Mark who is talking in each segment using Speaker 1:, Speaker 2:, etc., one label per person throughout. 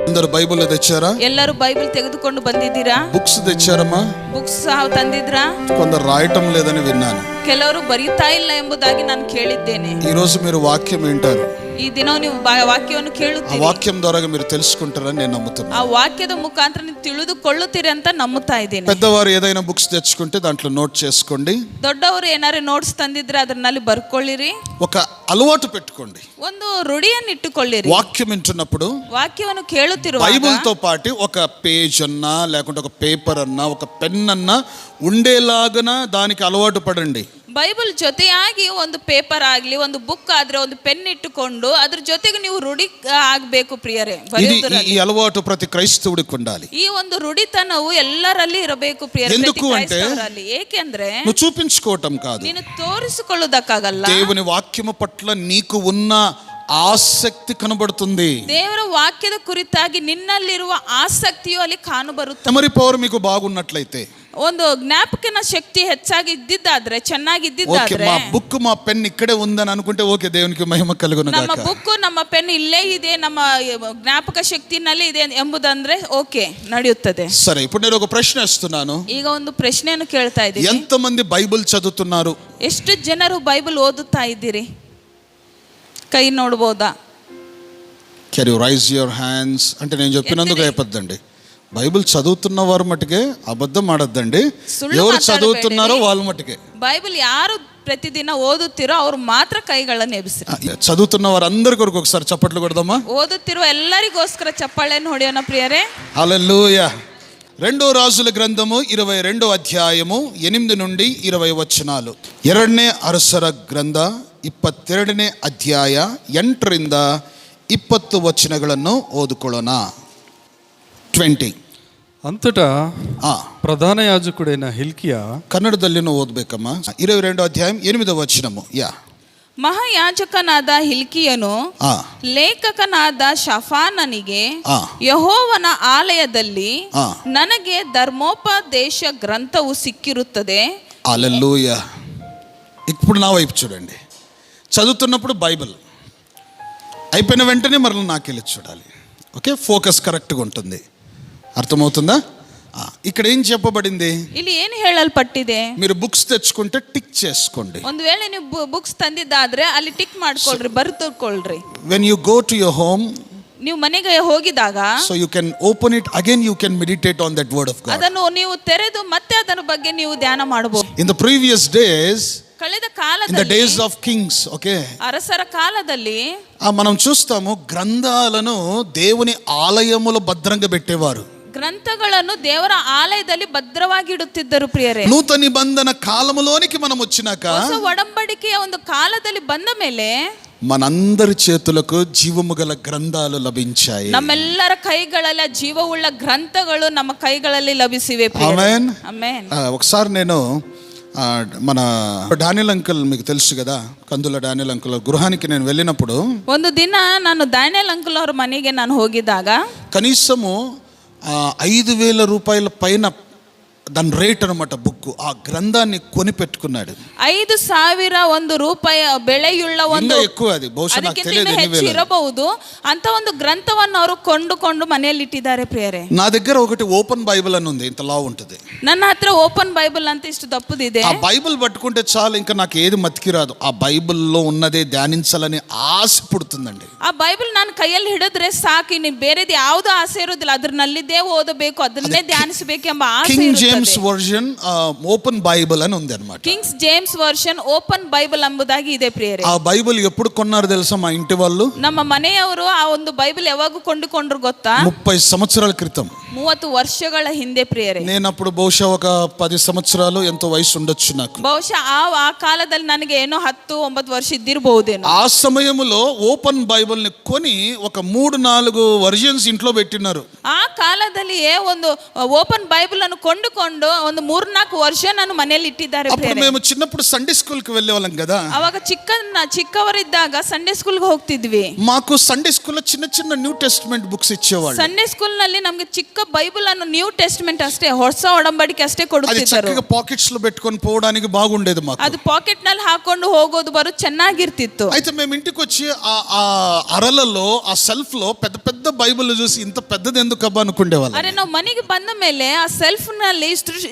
Speaker 1: అందరూ బైబిల్ తెచ్చారా?
Speaker 2: ಎಲ್ಲರೂ బైబిల్ ತೆಗೆದುಕೊಂಡು ಬಂದಿದ್ದೀರಾ?
Speaker 1: బుక్స్ తెచ్చారమ్మా?
Speaker 2: ಬುಕ್ಸ್ ಸಹ ತಂದಿದ್ರಾ?
Speaker 1: కొందరు రాయటం లేదని విన్నాను.
Speaker 2: ಕೆಲವರು ಬರೀತಾ ಇಲ್ಲ ಎಂಬುದಾಗಿ ನಾನು ಕೇಳಿದ್ದೇನೆ.
Speaker 1: ఈ రోజు మీరు వాక్యం వింటారు.
Speaker 2: ಈ ದಿನ ನೀವು ವಾಕ್ಯವನ್ನು
Speaker 1: ఆ
Speaker 2: ಕೇಳುತ್ತೀರಿ.
Speaker 1: వాక్యం ద్వారా మీరు తెలుసుకుంటారని నేను నమ్ముతున్నాను.
Speaker 2: ఆ వాక్ಯದ ಮುಖಾಂತರ ನೀವು ತಿಳಿದುಕೊಳ್ಳುತ್ತೀರಿ ಅಂತ ನಂಬುತ್ತಾ ಇದ್ದೀನಿ.
Speaker 1: పెద్దవారు ఏదైనా బుక్స్ తెచ్చుకుంటే దాంట్లో నోట్ చేసుకోండి.
Speaker 2: ದೊಡ್ಡವರು ಏನಾರು ನೋಟ್ಸ್ ತಂದಿದ್ರೆ ಅದರಲ್ಲಿ ಬರ್ಕೊಳ್ಳಿರಿ.
Speaker 1: ఒక అలవాటు పెట్టుకోండి.
Speaker 2: ಒಂದು ರೂಢಿಯನ್ನು ಇಟ್ಟುಕೊಳ್ಳಿರಿ.
Speaker 1: వాక్యం వింటున్నప్పుడు
Speaker 2: ವಾಕ್ಯವನ್ನು ಕೇಳುತ್ತಿರುವಾಗ
Speaker 1: బైబిల్ తో పాటు ఒక పేజ్ అన్నా లేకుంటే ఒక పేపర్ అన్నా ఒక పెన్ అన్నా ఉండేలాగా దానికి అలవాటు పడండి.
Speaker 2: ಬೈಬಲ್ ಜೊತೆಯಾಗಿ ಒಂದು ಪೇಪರ್ ಆಗ್ಲಿ, ಒಂದು ಬುಕ್ ಆದ್ರೆ ಒಂದು ಪೆನ್ ಇಟ್ಟುಕೊಂಡು ಅದ್ರ ಜೊತೆಗೆ ನೀವು ರೂಢಿ ಆಗ್ಬೇಕು ಪ್ರಿಯರೇ.
Speaker 1: ఈ అలవాటు ప్రతి క్రైస్తవుడికి ఉండాలి.
Speaker 2: ಈ ಒಂದು ರೂಢಿತನವು ಎಲ್ಲರಲ್ಲಿ ಇರಬೇಕು ಪ್ರಿಯರೇ.
Speaker 1: ఎందుకు అంటే
Speaker 2: ಏಕೆಂದ್ರೆ
Speaker 1: నువ్వు చూపించుకోవటం కాదు,
Speaker 2: ನೀನು ತೋರಿಸಿಕೊಳ್ಳುವುದಕ್ಕಾಗಲ್ಲ.
Speaker 1: దేవుని వాక్యము పట్ల నీకు ఉన్న ఆసక్తి కనబడుతుంది.
Speaker 2: ದೇವರ ವಾಕ್ಯದ ಕುರಿತಾಗಿ ನಿನ್ನಲ್ಲಿರುವ ಆಸಕ್ತಿಯು ಅಲ್ಲಿ ಕಾಣಬರುತ್ತದೆ.
Speaker 1: మెమరీ పవర్ మీకు బాగున్నట్లయితే,
Speaker 2: ಒಂದು ಜ್ಞಾಪಕನ ಶಕ್ತಿ ಹೆಚ್ಚಾಗಿ ಇದ್ದಿದ್ದಾದ್ರೆ, ಚೆನ್ನಾಗಿ
Speaker 1: ఓకే
Speaker 2: ಇದ್ದಿದ್ದಾದ್ರೆ,
Speaker 1: మా బుక్ మా పెన్ ఇక్కడే ఉందని అనుకుంటే ఓకే, దేవునికి మహిమ కలుగును
Speaker 2: ನಮ್ಮ
Speaker 1: గాక.
Speaker 2: ಬುಕ್ ನಮ್ಮ ಪೆನ್ ಇಲ್ಲೇ ಇದೆ, ನಮ್ಮ ಜ್ಞಾಪಕ ಶಕ್ತಿನಲ್ಲಿ ಇದೆ ಎಂಬುದಂದ್ರೆ ಓಕೆ, ನಡೆಯುತ್ತದೆ.
Speaker 1: సరే, ఇప్పుడు నేను ఒక ప్రశ్న వేస్తున్నాను.
Speaker 2: ಈಗ ಒಂದು ಪ್ರಶ್ನೆಯನ್ನು ಕೇಳ್ತಾ ಇದ್ದೀನಿ.
Speaker 1: ఎంతమంది బైబిల్ చదువుతున్నారు?
Speaker 2: ಎಷ್ಟು ಜನರು ಬೈಬಲ್ ಓದುತ್ತಾ ಇದ್ದೀರಿ? ಕೈ ನೋಡ್ಬೋದಾ?
Speaker 1: Can you raise your hands? అంటే నేను చెప్పినందుకు అయిపోద్దండి. బైబిల్ చదువుతున్న వారు మటుకే అబద్ధం ఆడద్దండి. ఎవరు చదువుతున్నారో వాళ్ళ మటుకే.
Speaker 2: బైబిల్ యారు ప్రతిదిన ఓదుತ್ತಿರೋ ಅವ್ರು ಮಾತ್ರ ಕೈಗಳನ್ನು ಎಬ್ಬಿಸಿ.
Speaker 1: చదువుతున్న వారు అందరి కొరకు ఒకసారి చప్పట్లు కొడదామా?
Speaker 2: ಓದುತ್ತಿರುವ ಎಲ್ಲರಿಗೋಸ್ಕರ ಚಪ್ಪಾಳೆಯನ್ನು ಹೊಡೆಯೋಣ ಪ್ರಿಯರೇ.
Speaker 1: హల్లెలూయా. 2 రాజుల గ్రంథము 22వ అధ్యాయము 8 నుండి 20 వచనాలు. 2ನೇ ಅರಸರ ಗ್ರಂಥ 22ನೇ ಅಧ್ಯಾಯ 8ರಿಂದ 20 ವಚನಗಳನ್ನು ಓದಿಕೊಳ್ಳೋಣ. 20
Speaker 3: అంతటా ప్రధాన యాజకుడైన హిల్కియా,
Speaker 1: కన్నడదಲ್ಲಿనూ ఓదಬೇಕಮ್ಮ. 22వ అధ్యాయం 8వ వచనము.
Speaker 2: ಮಹಾಯಾಜಕನಾದ ಹಿಲ್ಕಿಯನು ಲೇಖಕನಾದ ಶಫಾನನಿಗೆ, ಯೆಹೋವನ ಆಲಯದಲ್ಲಿ ನನಗೆ ಧರ್ಮೋಪದೇಶ ಗ್ರಂಥವು ಸಿಕ್ಕಿರುತ್ತದೆ.
Speaker 1: హల్లెలూయా. ఇప్పుడు నా వైపు చూడండి. చదువుతున్నప్పుడు బైబిల్ అయిపోయిన వెంటనే మరలా నాకెళ్ళి చూడాలి. ఓకే, ఫోకస్ కరెక్ట్గా ఉంటుంది. అర్థమవుతుందా? ఇక్కడ ఏం చెప్పబడింది?
Speaker 2: ಇಲ್ಲಿ ಏನು ಹೇಳಲ್ಪಟ್ಟಿದೆ?
Speaker 1: మీరు బుక్స్ తెచ్చుకుంటే టిక్ చేసుకోండి.
Speaker 2: ಒಂದು ವೇಳೆ ನೀವು ಬುಕ್ಸ್ ತಂದಿದ್ದಾದ್ರೆ ಅಲ್ಲಿ ಟಿಕ್ ಮಾಡ್ಕೊಳ್ರಿ, ಬರೆದುಕೊಳ್ಳ್ರಿ.
Speaker 1: when you go to your home,
Speaker 2: ನೀವು ಮನೆಗೆ ಹೋಗಿದಾಗ,
Speaker 1: so you can open it again, you can meditate on that word of God.
Speaker 2: ಅದನ್ನು ನೀವು ತೆರೆದು ಮತ್ತೆ ಅದರ ಬಗ್ಗೆ ನೀವು ಧ್ಯಾನ ಮಾಡಬಹುದು.
Speaker 1: in the previous days,
Speaker 2: ಕಳೆದ
Speaker 1: in the
Speaker 2: ಕಾಲದಲ್ಲಿ,
Speaker 1: days of kings, okay,
Speaker 2: ಅರಸರ ಕಾಲದಲ್ಲಿ
Speaker 1: మనం చూస్తాము గ్రంథాలను దేవుని ఆలయములో భద్రంగా పెట్టేవారు.
Speaker 2: గ్రంథಗಳನ್ನು దేవರ ಆಲಯದಲ್ಲಿ ಭದ್ರವಾಗಿ ಇಡುತ್ತಿದ್ದರು ಪ್ರಿಯರೇ.
Speaker 1: నూతన నిబంధన కాలములోనికి మనం వచ్చినాక,
Speaker 2: ಹೊಸ ಒಡಂಬಡಿಕೆಯ ಒಂದು ಕಾಲದಲ್ಲಿ ಬಂದ ಮೇಲೆ
Speaker 1: మనందరి చేతులకు జీవము గల గ్రంథాలు లభించాయి.
Speaker 2: ನಮ್ಮೆಲ್ಲರ ಕೈಗಳಲ್ಲಿ ಜೀವವುಳ್ಳ ಗ್ರಂಥಗಳು ನಮ್ಮ ಕೈಗಳಲ್ಲಿ ಲಭಿಸಿವೆ.
Speaker 1: ఆమేన్.
Speaker 2: ಆಮೆನ್.
Speaker 1: ఒకసారి నేను మన డానియల్ అంకుల్, మీకు తెలుసు కదా, కందుల డానియల్ అంకుల్ గృహానికి నేను వెళ్ళినప్పుడు,
Speaker 2: ಒಂದು ದಿನ ನಾನು ಡ್ಯಾನಿಯಲ್ ಅಂಕಲ್ ಅವರ ಮನೆಗೆ ನಾನು ಹೋಗಿದ್ದಾಗ
Speaker 1: కనీసము 5,000 రూపాయల పైన దాని రేట్ అనమాట బుక్. ఆ గ్రంథాన్ని కొని పెట్టుకున్నాడు.
Speaker 2: 5,000 ರೂಪಾಯಿ ಬೆಲೆಯುಳ್ಳ ಒಂದು,
Speaker 1: ఎక్కువ, అది బహుశా నాకు తెలియదు,
Speaker 2: ಹೆಚ್ಚು ಇರಬಹುದು ಅಂತ ಒಂದು ಗ್ರಂಥವನ್ನು ಅವರು ಕೊಂಡುಕೊಂಡು ಮನೆಯಲ್ಲಿ ಇಟ್ಟಿದ್ದಾರೆ ಪ್ರಿಯರೇ.
Speaker 1: నా దగ్గర ఒకటి ఓపెన్ బైబిల్ అని ఉంది, ఇంత లావు ఉంటుంది.
Speaker 2: ನನ್ನ ಹತ್ರ ಓಪನ್ ಬೈಬಲ್ ಅಂತ ಇಷ್ಟು ದಪ್ಪದಿದೆ.
Speaker 1: ఆ బైబిల్ పట్టుకుంటే చాలు, ఇంకా నాకు ఏది మతికి రాదు. ఆ బైబిల్లో ఉన్నదే ధ్యానించాలని ఆశ పుడుతుందండి.
Speaker 2: ಆ ಬೈಬಲ್ ನಾನು ಕೈಯಲ್ಲಿ ಹಿಡಿದ್ರೆ ಸಾಕು, ಇನ್ನು ಬೇರೆದು ಯಾವುದು ಆಸೆ ಇರೋದಿಲ್ಲ. ಅದರಲ್ಲಿದ್ದೇ ಓದಬೇಕು, ಅದನ್ನೇ ಧ್ಯಾನಿಸಬೇಕೆಂಬ ಆಸೆ ಇರುತ್ತದೆ.
Speaker 1: వర్షన్ ఓపెన్ బైబిల్ అని ఉంది అన్నమాట.
Speaker 2: Kings James version open Bible ಎಂಬುದಾಗಿ ಇದೆ ಪ್ರಿಯರೇ.
Speaker 1: ఆ బైబిల్ ఎప్పుడు కొన్నారు తెలుసా మా ఇంటి వాళ్ళు?
Speaker 2: ನಮ್ಮ ಮನೆಯವರು ಆ ಒಂದು ಬೈಬಲ್ ಯಾವಾಗ ಕೊಂಡುಕೊಂಡ್ರು ಗೊತ್ತಾ?
Speaker 1: 30 సంవత్సరాల క్రితం.
Speaker 2: 30 ವರ್ಷಗಳ ಹಿಂದೆ ಪ್ರಿಯರೇ.
Speaker 1: నేను అప్పుడు బహుశా ఒక 10 సంవత్సరాలు ఎంతో వయసు ఉండొచ్చు నాకు.
Speaker 2: ಬಹುಶಃ ಆ ಕಾಲದಲ್ಲಿ ನನಗೆ ಏನೋ 10-9 ವರ್ಷ ಇದ್ದಿರಬಹುದೇನೋ.
Speaker 1: ఆ సమయంలో ఓపెన్ బైబిల్ ని కొని ఒక 3-4 వర్జన్స్ ఇంట్లో పెట్టినారు.
Speaker 2: ಆ ಕಾಲದಲ್ಲಿಯೇ ಒಂದು ಓಪನ್ ಬೈಬಲ್ ಅನ್ನು ಕೊಂಡುಕೊಂಡು ಒಂದು 3-4 ವರ್ಷ ನಾನು ಮನೆಯಲ್ಲಿ ಇಟ್ಟಿದ್ದಾರೆ.
Speaker 1: అప్పుడు మేము చిన్నప్పుడు సండే స్కూల్ కి వెళ్ళేవాళ్ళం కదా.
Speaker 2: ಅವಾಗ ಚಿಕ್ಕವರಿದ್ದಾಗ ಸಂಡೇ ಸ್ಕೂಲ್ಗೆ ಹೋಗ್ತಿದ್ವಿ.
Speaker 1: మాకు సండే స్కూల్లో చిన్న చిన్న న్యూ టెస్టమెంట్ బుక్స్ ఇచ్చేవాళ్ళు.
Speaker 2: ಸಂಡೇ ಸ್ಕೂಲ್ ನಲ್ಲಿ ನಮಗೆ ಚಿಕ್ಕ ಒಕ್ಕ ಬೈಬಲ್ ಅನ್ನು ನ್ಯೂ ಟೆಸ್ಟ್ಮೆಂಟ್ ಅಷ್ಟೇ, ಹೊಸ ಒಡಂಬಡಿಕೆ ಅಷ್ಟೇ ಕೊಡುತ್ತಿದ್ದರು.
Speaker 1: పాకెట్స్ లో పెట్టుకొని పోవడానికి బాగుండేది మాకు.
Speaker 2: ಅದು ಪಾಕೆಟ್ ನಲ್ಲಿ ಹಾಕೊಂಡು ಹೋಗೋದು ಬರೋದು ಚೆನ್ನಾಗಿರ್ತಿತ್ತು.
Speaker 1: అయితే మేము ఇంటికి వచ్చి ఆ అరలలో ఆ సెల్ఫ్ లో పెద్ద పెద్ద బైబిల్ చూసి ఇంత పెద్దది ఎందుకు అబ్బా అనుకునేవాళ్ళం.
Speaker 2: ಅರೆ ನಾವು ಮನೆಗೆ ಬಂದ ಮೇಲೆ ಆ ಸೆಲ್ಫ್ ನಲ್ಲಿ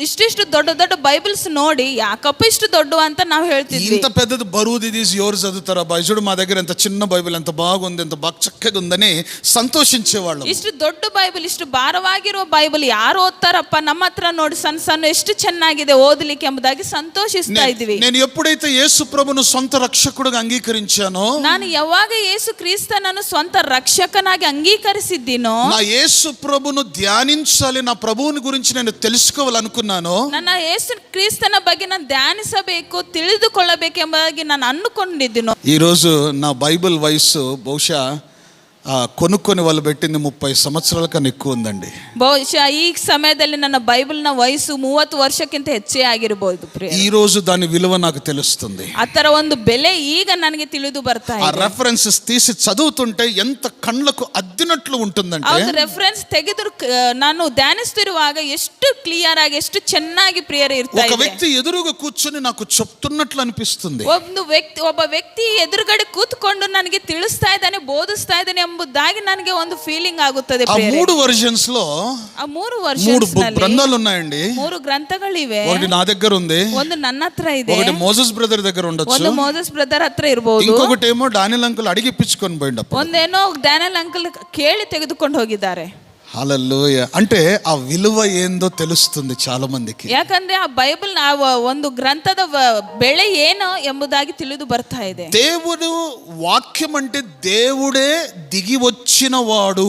Speaker 2: ಇಷ್ಟಿಷ್ಟು ದೊಡ್ಡ ದೊಡ್ಡ ಬೈಬಲ್ಸ್ ನೋಡಿ ಯಾಕಪ್ಪ ಇಷ್ಟು ದೊಡ್ಡ ಅಂತ ನಾವು ಹೇಳ್ತಿದ್ವಿ.
Speaker 1: ఇంత పెద్దది బరువుది తీసి ఎవరు చదువుతారా బా, చూడు మా దగ్గర ఎంత చిన్న బైబిల్ ఎంత బాగుంది ఎంత బాగా చక్కగా ఉందని సంతోషించేవాళ్ళం.
Speaker 2: ಇಷ್ಟು ದೊಡ್ಡ ಬೈಬಲ್, ಇಷ್ಟು ಭಾರವಾಗಿರುವ ಬೈಬಲ್ ಯಾರು ಓದ್ತಾರಪ್ಪ, ನಮ್ಮ ಹತ್ರ ನೋಡಿ ಸಣ್ಣ ಸಣ್ಣ ಎಷ್ಟು ಚೆನ್ನಾಗಿದೆ ಓದಲಿಕ್ಕೆ ಎಂಬುದಾಗಿ ಸಂತೋಷಿಸ್ತಾ ಇದ್ವಿ.
Speaker 1: నేను ఎప్పుడైతే యేసు ప్రభువును సొంత రక్షకుడుగా అంగీకరించానో,
Speaker 2: ನಾನು ಯಾವಾಗ ಯೇಸು ಕ್ರಿಸ್ತನನ್ನು ಸ್ವಂತ ರಕ್ಷಕನಾಗಿ ಅಂಗೀಕರಿಸಿದ್ದೀನೋ,
Speaker 1: నా యేసు ప్రభువును ధ్యానించాలి, నా ప్రభువుని గురించి నేను తెలుసుకోవాలనుకున్నాను,
Speaker 2: ನನ್ನ ಯೇಸು ಕ್ರಿಸ್ತನ ಬಗ್ಗೆ ನಾನು ಧ್ಯಾನಿಸಬೇಕು, ತಿಳಿದುಕೊಳ್ಳಬೇಕೆಂಬುದಾಗಿ ನಾನು ಅಂದುಕೊಂಡಿದ್ದೀನೋ.
Speaker 1: ఈరోజు నా బైబిల్ వయసు బహుశా కొనుక్కొని వాళ్ళు పెట్టింది 30 సంవత్సరాల కన్నా ఎక్కువ ఉందండి.
Speaker 2: ಬಹುಶಃ ಈ ಸಮಯದಲ್ಲಿ ನನ್ನ ಬೈಬಲ್ನ ವಯಸ್ಸು 30 ವರ್ಷಕ್ಕಿಂತ ಹೆಚ್ಚೇ ಆಗಿರಬಹುದು.
Speaker 1: ఈ రోజు దాని విలువ నాకు తెలుస్తుంది.
Speaker 2: ಅದರ ಒಂದು ಬೆಲೆ ಈಗ ನನಗೆ ತಿಳಿದು ಬರ್ತಾ
Speaker 1: ఆ
Speaker 2: ಇದೆ.
Speaker 1: రెఫరెన్సెస్ తీసి చదువుతుంటే ఎంత కళ్ళకు అద్దినట్లు ఉంటుందంటే,
Speaker 2: ಹೌದು, ರೆಫರೆನ್ಸ್ ತೆಗೆದು ನಾನು ಧ್ಯಾನಿಸ್ತಿರುವಾಗ ಎಷ್ಟು ಕ್ಲಿಯರ್ ಆಗಿ ಎಷ್ಟು ಚೆನ್ನಾಗಿ ಪ್ರೇಯರ್ ಇರ್ತಾ
Speaker 1: ఒక
Speaker 2: ಇದೆ.
Speaker 1: వ్యక్తి ఎదురుగా కూర్చొని నాకు చెప్తున్నట్లు అనిపిస్తుంది.
Speaker 2: ಒಬ್ಬ ವ್ಯಕ್ತಿ ಎದುರುಗಡೆ ಕೂತ್ಕೊಂಡು ನನಗೆ ತಿಳಿಸ್ತಾ ಇದ್ದಾನೆ, ಬೋಧಿಸ್ತಾ ಇದ್ದಾನೆ ಎಂಬುದಾಗಿ ನನಗೆ ಒಂದು ಫೀಲಿಂಗ್ ಆಗುತ್ತದೆ.
Speaker 1: ఆ 3 వర్షన్స్ లో
Speaker 2: ಆ 3 ವರ್ಷన్స్ ನಲ್ಲಿ
Speaker 1: గ్రంథాలు ఉన్నాయండి.
Speaker 2: 3 ಗ್ರಂಥಗಳಿವೆ.
Speaker 1: ఒకటి నా దగ్గర ఉంది,
Speaker 2: ಒಂದು ನನ್ನ హತ್ರ ಇದೆ,
Speaker 1: ఒకటి మోసెస్ బ్రదర్ దగ్గర ఉండొచ్చు,
Speaker 2: ಒಂದು ಮೋಸೆಸ್ ಬ್ರದರ್ ಹತ್ರ ಇರಬಹುದು,
Speaker 1: ఇంకొకటి ఏమో డానియల్ అంకుల్ అడిగిపించుకొని పోయిండప్ప,
Speaker 2: ಒಂದೇನೋ ಡ್ಯಾನಿಯಲ್ ಅಂಕಲ್ ಕೇಳಿ ತೆಗೆದುಕೊಂಡು ಹೋಗಿದ್ದಾರೆ.
Speaker 1: హల్లెలూయా. అంటే ఆ విలువ ఏందో తెలుస్తుంది చాలా మందికి.
Speaker 2: ಯಾಕಂದ್ರೆ ಆ ಬೈಬಲ್ ಒಂದು ಗ್ರಂಥದ ಬೆಳೆ ಏನು ಎಂಬುದಾಗಿ ತಿಳಿದು ಬರ್ತಾ ಇದೆ.
Speaker 1: దేవుడు వాక్యం అంటే దేవుడే దిగి వచ్చిన వాడు.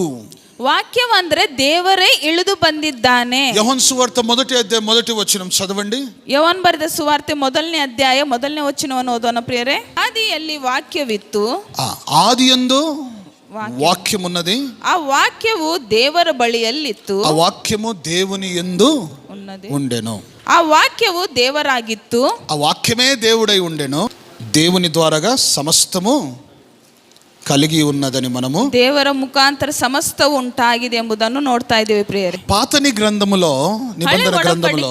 Speaker 2: ವಾಕ್ಯಂ ಅಂದ್ರೆ ದೇವರೇ ಇಳಿದು ಬಂದಿದ್ದಾನೆ.
Speaker 1: యోహాను సువార్త 1వ అధ్యాయం 1వ వచనం చదవండి.
Speaker 2: ಯೋಹಾನ ಬರೆದ ಸುವಾರ್ತೆ 1ನೇ ಅಧ್ಯಾಯ 1ನೇ ವಚನವನ್ನು ಓದೋಣ ಪ್ರಿಯರೇ. ಆದಿಯಲ್ಲಿ ವಾಕ್ಯವಿತ್ತು,
Speaker 1: ఆదియందు వాక్యం ఉన్నది,
Speaker 2: ಆ ವಾಕ್ಯವು ದೇವರ ಬಳಿಯಲ್ಲಿತ್ತು,
Speaker 1: ఆ వాక్యము దేవుని యందు
Speaker 2: ఉన్నది,
Speaker 1: ఉండెను,
Speaker 2: ಆ ವಾಕ್ಯವು ದೇವರಾಗಿತ್ತು,
Speaker 1: ఆ వాక్యమే దేవుడై ఉండెను, దేవుని ద్వారాగా సమస్తము కలిగి ఉన్నదని మనము
Speaker 2: ದೇವರ ಮುಖಾಂತರ ಸಮಸ್ತವು ಉಂಟಾಗಿದೆ ಎಂಬುದನ್ನು ನೋಡ್ತಾ ಇದ್ದೇವೆ ಪ್ರಿಯರೇ.
Speaker 1: పాతని గ్రంథములో, నిబంధన గ్రంథములో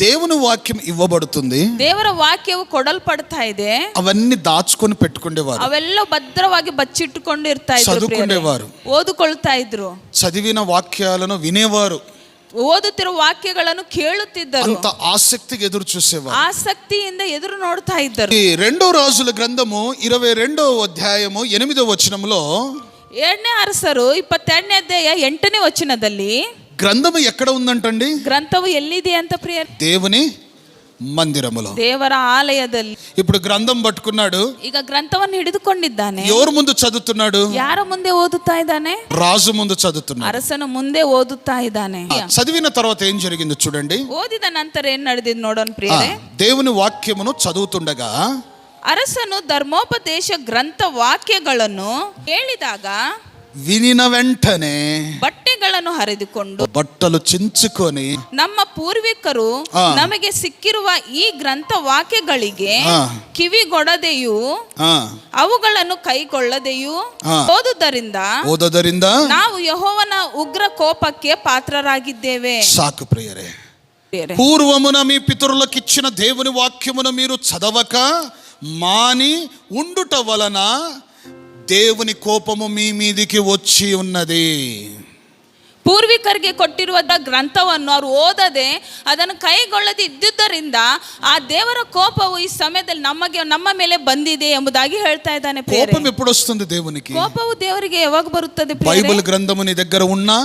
Speaker 1: దేవుని వాక్యం ఇవ్వబడుతుంది,
Speaker 2: ದೇವರ ವಾಕ್ಯವು ಕೊಡಲ್ಪಡ್ತಾ ಇದೆ.
Speaker 1: అవన్నీ దాచుకొని పెట్టుకునేవారు,
Speaker 2: ಅವೆಲ್ಲ ಭದ್ರವಾಗಿ ಬಚ್ಚಿಟ್ಟುಕೊಂಡು ಇರ್ತಾ ಇದ್ರು,
Speaker 1: చదువుకునేవారు,
Speaker 2: ಓದಿಕೊಳ್ತಾ ಇದ್ರು,
Speaker 1: చదివిన వాక్యాలను వినేవారు,
Speaker 2: ಓದುತ್ತಿರುವ ವಾಕ್ಯಗಳನ್ನು ಕೇಳುತ್ತಿದ್ದರು,
Speaker 1: అంత ఆసక్తిగా ఎదురు చూసేవారు,
Speaker 2: ಆಸಕ್ತಿಯಿಂದ ಎದುರು ನೋಡ್ತಾ ಇದ್ದರು.
Speaker 1: ఈ 2వ రాజుల గ్రంథము 22వ అధ్యాయము 8వ వచనంలో,
Speaker 2: 2ನೇ ಅರಸರು 22ನೇ ಅಧ್ಯಾಯ 8ನೇ ವಚನದಲ್ಲಿ
Speaker 1: గ్రంథము ఎక్కడ ఉందంటండి?
Speaker 2: ಗ್ರಂಥವು ಎಲ್ಲಿದೆ ಅಂತ ಪ್ರಿಯ?
Speaker 1: దేవుని మందిరములో,
Speaker 2: ದೇವರ ಆಲಯದಲ್ಲಿ.
Speaker 1: ఇప్పుడు గ్రంథం పట్టుకున్నాడు,
Speaker 2: ಈಗ ಗ್ರಂಥವನ್ನು ಹಿಡಿದುಕೊಂಡಿದ್ದಾನೆ.
Speaker 1: ఎవరు ముందు చదువుతున్నాడు?
Speaker 2: ಯಾರ ಮುಂದೆ ಓದುತ್ತಾ ಇದ್ದಾನೆ?
Speaker 1: రాజు ముందు చదువుతున్నాడు.
Speaker 2: ಅರಸನ ಮುಂದೆ ಓದುತ್ತಾ ಇದ್ದಾನೆ.
Speaker 1: చదివిన తర్వాత ఏం జరిగిందో చూడండి.
Speaker 2: ಓದಿದ ನಂತರ ಏನ್ ನಡೆದಿದ್ದು ನೋಡೋಣ ಪ್ರಿಯರೇ.
Speaker 1: దేవుని వాక్యమును చదువుతుండగా
Speaker 2: ಅರಸನು ಧರ್ಮೋಪದೇಶ ಗ್ರಂಥ ವಾಕ್ಯಗಳನ್ನು ಹೇಳಿದಾಗ
Speaker 1: వినిన వెంటనే
Speaker 2: ಬಟ್ಟೆಗಳನ್ನು ಹರಿದುಕೊಂಡು
Speaker 1: బట్టలు చించుకొని,
Speaker 2: ನಮ್ಮ ಪೂರ್ವಿಕರು ನಮಗೆ ಸಿಕ್ಕಿರುವ ಈ ಗ್ರಂಥ ವಾಕ್ಯಗಳಿಗೆ ಕಿವಿಗೊಡದೆಯೂ ಅವುಗಳನ್ನು ಕೈಗೊಳ್ಳದೆಯೂ ಓದುವುದರಿಂದ ನಾವು ಯೆಹೋವನ ಉಗ್ರ ಕೋಪಕ್ಕೆ ಪಾತ್ರರಾಗಿದ್ದೇವೆ.
Speaker 1: సాకు ప్రియరే, పూర్వమున మీ పితరులకిచ్చిన దేవుని వాక్యమును మీరు చదవక మాని ఉండుట వలన దేవుని కోపము మీ మీదికి వచ్చి ఉన్నది.
Speaker 2: ಪೂರ್ವಿಕರಿಗೆ ಕೊಟ್ಟಿರುವ ಗ್ರಂಥವನ್ನು ಅವರು ಓದದೆ ಅದನ್ನು ಕೈಗೊಳ್ಳದೆ ಇದ್ದುದರಿಂದ ಆ ದೇವರ ಕೋಪವು ಈ ಸಮಯದಲ್ಲಿ ನಮ್ಮ ಮೇಲೆ ಬಂದಿದೆ ಎಂಬುದಾಗಿ ಹೇಳ್ತಾ ಇದ್ದಾನೆ.
Speaker 1: కోపం ఎప్పుడు వస్తుంది దేవునికి?
Speaker 2: ಕೋಪವು ದೇವರಿಗೆ ಯಾವಾಗ ಬರುತ್ತದೆ?
Speaker 1: బైబిల్ గ్రంథము నీ దగ్గర ఉన్నా,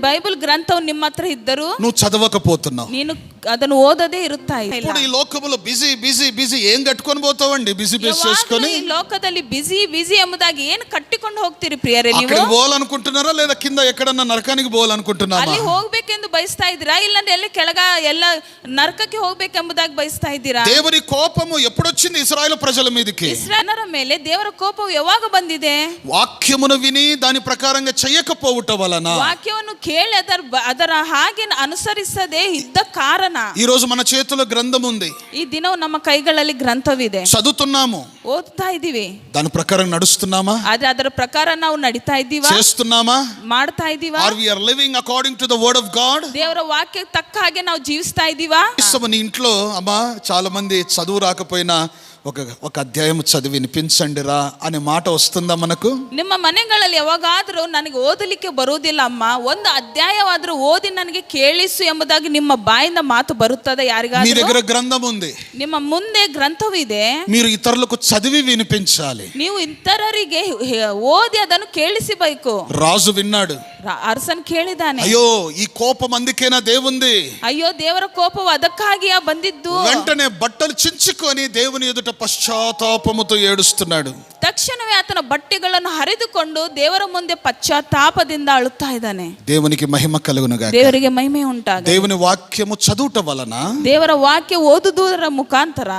Speaker 2: బైబిల్ గ్రంథం ನಿಮ್ಮ ಹತ್ರ ಇದ್ದರೂ
Speaker 1: నువ్వు చదవకపోతున్నావు,
Speaker 2: ನೀನು ಅದನ್ನು ಓದದೇ ಇರುತ್ತಾ ಇಲ್ಲ.
Speaker 1: ఇప్పుడు ఈ లోకములో బిజీ బిజీ బిజీ ఏం కట్టుకొని పోతావండి? బిజీ బిజీ చేసుకొని
Speaker 2: ఈ ಲೋಕದಲ್ಲಿ ಬಿಜಿ ಎಂಬುದಾಗಿ ಏನು ಕಟ್ಟಿಕೊಂಡು ಹೋಗ್ತೀರಿ ಪ್ರಿಯರೇ? ನೀವು
Speaker 1: అక్కడికి పోవాలనుకుంటున్నారా లేదా కింద ఎక్కడన్నా నరకానికి పోవాలనుకుంటున్నారా?
Speaker 2: ಅಲ್ಲಿ ಹೋಗ್ಬೇಕೆಂದು ಬಯಸ್ತಾ ಇದ್ದೀರಾ, ಇಲ್ಲಾಂದ್ರೆ ಎಲ್ಲಿ ಕೆಳಗ ಎಲ್ಲ ನರಕಕ್ಕೆ ಹೋಗ್ಬೇಕೆಂಬುದಾಗಿ ಬಯಸ್ತಾ ಇದ್ದೀರಾ?
Speaker 1: దేవుని కోపము ఎప్పుడొచ్చింది ఇశ్రాయేలు ప్రజల మీదకి?
Speaker 2: ಇಸ್ರಾಯೇಲರ ಮೇಲೆ ದೇವರ ಕೋಪವು ಯಾವಾಗ ಬಂದಿದೆ?
Speaker 1: వాక్యమును విని దాని ప్రకారంగా చేయకపోవటం వలన,
Speaker 2: ವಾಕ್ಯವನ್ನು ಕೇಳಿ ಅದರ ಹಾಗೆ ಅನುಸರಿಸದೆ ಇದ್ದ ಕಾರಣ
Speaker 1: ఈ రోజు మన చేతిలో గ్రంథం ఉంది,
Speaker 2: ಈ ದಿನವೂ ನಮ್ಮ ಕೈಗಳಲ್ಲಿ ಗ್ರಂಥವಿದೆ,
Speaker 1: చదువుతున్నాము,
Speaker 2: ಓದ್ತಾ ಇದೀವಿ.
Speaker 1: దాని ప్రకారం నడుస్తున్నామా,
Speaker 2: ಆದ್ರೆ ಅದರ ಪ್ರಕಾರ ನಾವು ನಡೀತಾ ಇದ್ದೀವಾ,
Speaker 1: చేస్తున్నామా,
Speaker 2: ಮಾಡ್ತಾ ಇದ್ದೀವಾ,
Speaker 1: are we are living according to the word of God.
Speaker 2: ದೇವರ ವಾಕ್ಯಕ್ಕೆ ತಕ್ಕ ಹಾಗೆ ನಾವು ಜೀವಿಸ್ತಾ ಇದ್ದೀವಾ.
Speaker 1: నీ ఇంట్లో అమ్మా చాలా మంది చదువు రాకపోయినా ఒక అధ్యాయం చదివి వినిపించండిరా అనే మాట వస్తుందా మనకు?
Speaker 2: ನಿಮ್ಮ ಮನೆಗಳಲ್ಲಿ ಯಾವಾಗಾದ್ರೂ ನನಗೆ ಓದಲಿಕ್ಕೆ ಬರುವುದಿಲ್ಲ ಅಮ್ಮ, ಒಂದು ಅಧ್ಯಾಯವಾದ್ರೂ ಓದಿ ನನಗೆ ಕೇಳಿಸು ಎಂಬುದಾಗಿ ನಿಮ್ಮ ಬಾಯಿಂದ ಮಾತು ಬರುತ್ತದೆ
Speaker 1: మీ
Speaker 2: ಯಾರಿಗಾದ್ರೂ?
Speaker 1: దగ్గర గ్రంథం ఉంది,
Speaker 2: ನಿಮ್ಮ ಮುಂದೆ ಗ್ರಂಥವಿದೆ,
Speaker 1: మీరు ఇతరులకు చదివి వినిపించాలి.
Speaker 2: ನೀವು ಇತರರಿಗೆ ಓದಿ ಅದನ್ನು ಕೇಳಿಸಬೇಕು.
Speaker 1: రాజు విన్నాడు,
Speaker 2: ಅರಸನ್ ಕೇಳಿದಾನೆ,
Speaker 1: అయ్యో ఈ కోపం అందుకేనా దేవుంది.
Speaker 2: ಅಯ್ಯೋ ದೇವರ ಕೋಪವು ಅದಕ್ಕಾಗಿಯಾ ಬಂದಿದ್ದು.
Speaker 1: వెంటనే బట్టలు చించుకొని దేవుని ఎదుట పశ్చాత్తాపముతో ఏడుస్తున్నాడు.
Speaker 2: ತಕ್ಷಣವೇ ಆತನ ಬಟ್ಟೆಗಳನ್ನು ಹರಿದುಕೊಂಡು ದೇವರ ಮುಂದೆ ಪಶ್ಚಾತ್ತಾಪದಿಂದ ಅಳುತ್ತಾ ಇದ್ದಾನೆ.
Speaker 1: దేవునికి మహిమ కలుగునుగాక.
Speaker 2: ದೇವರಿಗೆ ಮಹಿಮೆ ಉಂಟಾಗಲಿ.
Speaker 1: దేవుని వాక్యము చదువుట వలన
Speaker 2: ದೇವರ ವಾಕ್ಯ ಓದುವುದರ ಮುಖಾಂತರ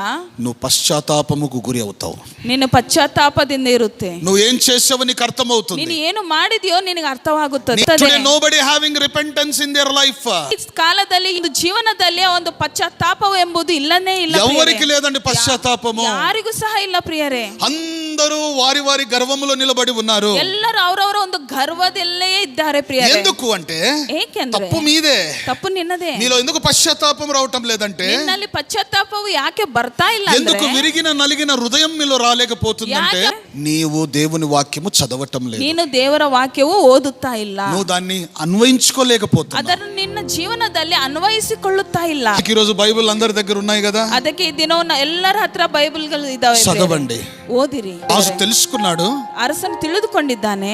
Speaker 1: నువ్వు పశ్చాత్తాపముకు గురి అవుతావు.
Speaker 2: ನಿನ್ನ ಪಶ್ಚಾತ್ತಾಪದಿಂದ ಇರುತ್ತೆ.
Speaker 1: నువ్వు ఏం చేసావో నీకు అర్థమవుతుంది.
Speaker 2: ನೀನು ಏನು ಮಾಡಿದೆಯೋ ನಿನಗೆ ಅರ್ಥವಾಗುತ್ತದೆ.
Speaker 1: Today nobody having repentance in their life.
Speaker 2: ಈ ಕಾಲದಲ್ಲಿ ಒಂದು ಜೀವನದಲ್ಲಿ ಒಂದು ಪಶ್ಚಾತ್ತಾಪ ಎಂಬುದು ಇಲ್ಲನೇ ಇಲ್ಲ.
Speaker 1: ఎవరికి లేదండి పశ్చాత్తాపము,
Speaker 2: ಯಾರಿಗೂ ಸಹ ಇಲ್ಲ ಪ್ರಿಯರೇ.
Speaker 1: అందరూ వారి వారి గర్వములో నిలబడి ఉన్నారు.
Speaker 2: ಎಲ್ಲರೂ ಅವರವರ ಒಂದು ಗರ್ವದಲ್ಲೇ ಇದ್ದಾರೆ ಪ್ರಿಯರೇ.
Speaker 1: ఎందుకు అంటే
Speaker 2: ಏಕೆಂದ್ರೆ
Speaker 1: తప్పు మీదే,
Speaker 2: ತಪ್ಪು ನಿನ್ನದೇ.
Speaker 1: నీలో ఎందుకు పశ్చాత్తాపం రావటం లేదంటే,
Speaker 2: ನಿನ್ನಲ್ಲಿ ಪಶ್ಚಾತ್ತಾಪವು ಯಾಕೆ ಬರ್ತಾ ಇಲ್ಲ
Speaker 1: ఎందుకు
Speaker 2: ಅಂದ್ರೆ,
Speaker 1: విరిగిన నలిగిన హృదయం మీలో రాలేకపోతుందంటే నీవు దేవుని వాక్యము చదవటం లేదు.
Speaker 2: ನೀನು ದೇವರ ವಾಕ್ಯವು ಓದುತ್ತಾ ಇಲ್ಲ,
Speaker 1: నువ్వు దాన్ని అన్వయించుకోలేకపోతున్నావు.
Speaker 2: ಅದನ್ನು ನಿನ್ನ ಜೀವನದಲ್ಲಿ ಅನ್ವಯಿಸಿಕೊಳ್ಳುತ್ತಾ ಇಲ್ಲ.
Speaker 1: ఈ రోజు బైబిల్ అందరి దగ్గర ఉన్నాయి కదా,
Speaker 2: ಅದಕ್ಕೆ ಈ ದಿನವನ್ನ ಎಲ್ಲರ ಹತ್ರ ಬೈಬಲ್ಗಳು ಇದಾವೆ,
Speaker 1: చదవండి.
Speaker 2: ಓದಿರಿ.
Speaker 1: రాజు తెలుసుకున్నాడు,
Speaker 2: ಅರಸನು ತಿಳಿದುಕೊಂಡಿದ್ದಾನೆ,